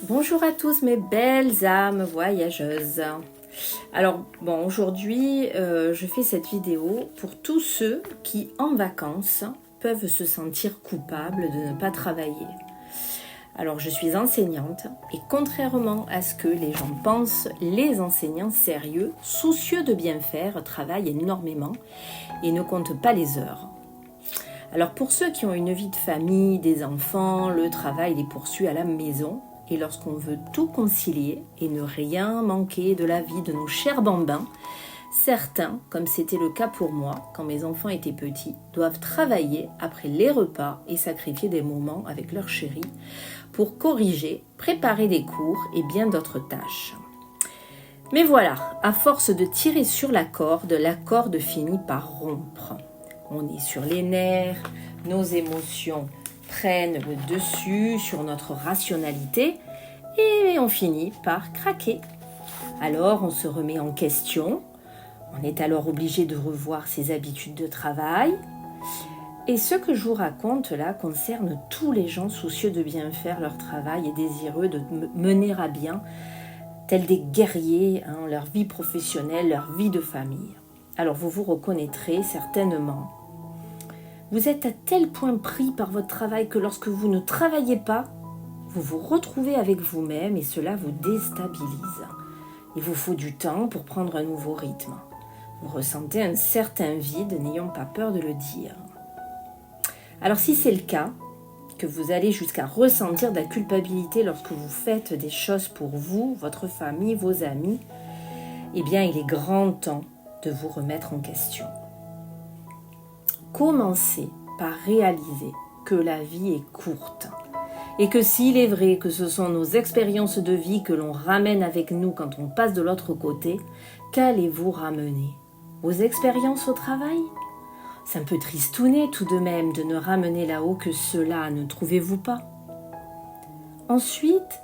Bonjour à tous mes belles âmes voyageuses. Alors bon, aujourd'hui je fais cette vidéo pour tous ceux qui en vacances peuvent se sentir coupables de ne pas travailler. Alors je suis enseignante et contrairement à ce que les gens pensent, les enseignants sérieux, soucieux de bien faire, travaillent énormément et ne comptent pas les heures. Alors pour ceux qui ont une vie de famille, des enfants, le travail les poursuit à la maison. Et lorsqu'on veut tout concilier et ne rien manquer de la vie de nos chers bambins, certains, comme c'était le cas pour moi quand mes enfants étaient petits, doivent travailler après les repas et sacrifier des moments avec leur chérie pour corriger, préparer des cours et bien d'autres tâches. Mais voilà, à force de tirer sur la corde finit par rompre. On est sur les nerfs, nos émotions prennent le dessus sur notre rationalité et on finit par craquer. Alors on se remet en question, on est alors obligé de revoir ses habitudes de travail. Et ce que je vous raconte là concerne tous les gens soucieux de bien faire leur travail et désireux de mener à bien, tels des guerriers, leur vie professionnelle, leur vie de famille. Alors vous vous reconnaîtrez certainement. Vous êtes à tel point pris par votre travail que lorsque vous ne travaillez pas, vous vous retrouvez avec vous-même et cela vous déstabilise. Il vous faut du temps pour prendre un nouveau rythme. Vous ressentez un certain vide, n'ayons pas peur de le dire. Alors si c'est le cas, que vous allez jusqu'à ressentir de la culpabilité lorsque vous faites des choses pour vous, votre famille, vos amis, eh bien il est grand temps de vous remettre en question. Commencez par réaliser que la vie est courte et que s'il est vrai que ce sont nos expériences de vie que l'on ramène avec nous quand on passe de l'autre côté, qu'allez-vous ramener? Vos expériences au travail? C'est un peu tristouné tout de même de ne ramener là-haut que cela, ne trouvez-vous pas? Ensuite,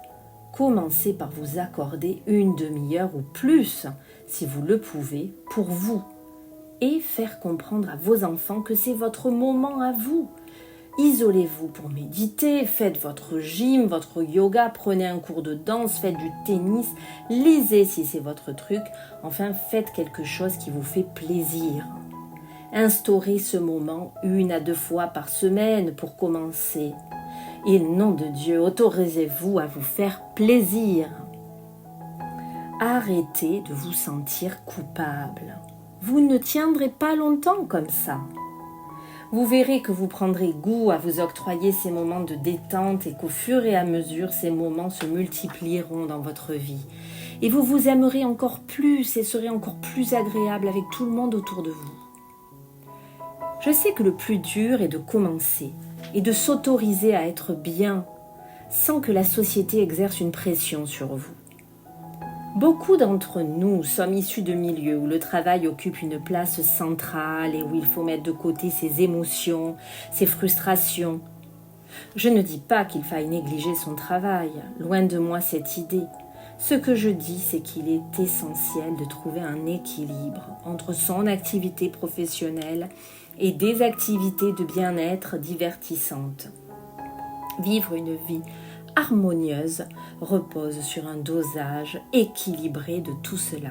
commencez par vous accorder une demi-heure ou plus, si vous le pouvez, pour vous. Et faire comprendre à vos enfants que c'est votre moment à vous. Isolez-vous pour méditer, faites votre gym, votre yoga, prenez un cours de danse, faites du tennis, lisez si c'est votre truc, enfin faites quelque chose qui vous fait plaisir. Instaurez ce moment 1 à 2 fois par semaine pour commencer. Et nom de Dieu, autorisez-vous à vous faire plaisir. Arrêtez de vous sentir coupable. Vous ne tiendrez pas longtemps comme ça. Vous verrez que vous prendrez goût à vous octroyer ces moments de détente et qu'au fur et à mesure, ces moments se multiplieront dans votre vie. Et vous vous aimerez encore plus et serez encore plus agréable avec tout le monde autour de vous. Je sais que le plus dur est de commencer et de s'autoriser à être bien sans que la société exerce une pression sur vous. Beaucoup d'entre nous sommes issus de milieux où le travail occupe une place centrale et où il faut mettre de côté ses émotions, ses frustrations. Je ne dis pas qu'il faille négliger son travail, loin de moi cette idée. Ce que je dis, c'est qu'il est essentiel de trouver un équilibre entre son activité professionnelle et des activités de bien-être divertissantes. Vivre une vie harmonieuse repose sur un dosage équilibré de tout cela.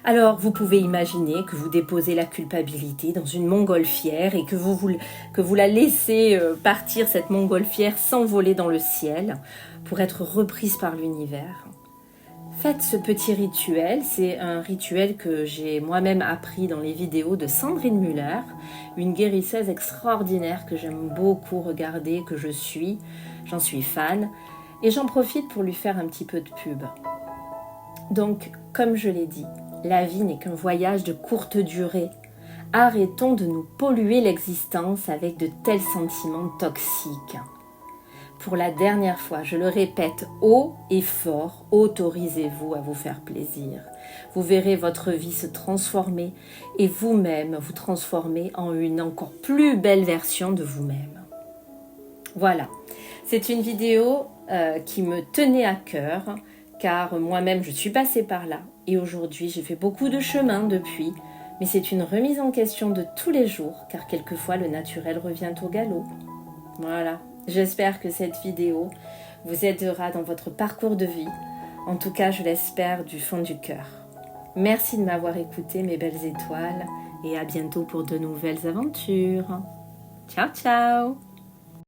Alors, vous pouvez imaginer que vous déposez la culpabilité dans une montgolfière et que vous la laissez partir, cette montgolfière, s'envoler dans le ciel pour être reprise par l'univers. Faites ce petit rituel, c'est un rituel que j'ai moi-même appris dans les vidéos de Sandrine Müller, une guérisseuse extraordinaire que j'aime beaucoup regarder, que je suis, j'en suis fan, et j'en profite pour lui faire un petit peu de pub. Donc, comme je l'ai dit, la vie n'est qu'un voyage de courte durée. Arrêtons de nous polluer l'existence avec de tels sentiments toxiques. Pour la dernière fois, je le répète haut et fort, autorisez-vous à vous faire plaisir. Vous verrez votre vie se transformer et vous-même vous transformer en une encore plus belle version de vous-même. Voilà, c'est une vidéo qui me tenait à cœur car moi-même je suis passée par là et aujourd'hui j'ai fait beaucoup de chemin depuis, mais c'est une remise en question de tous les jours car quelquefois le naturel revient au galop. Voilà. J'espère que cette vidéo vous aidera dans votre parcours de vie. En tout cas, je l'espère du fond du cœur. Merci de m'avoir écouté, mes belles étoiles, et à bientôt pour de nouvelles aventures. Ciao, ciao!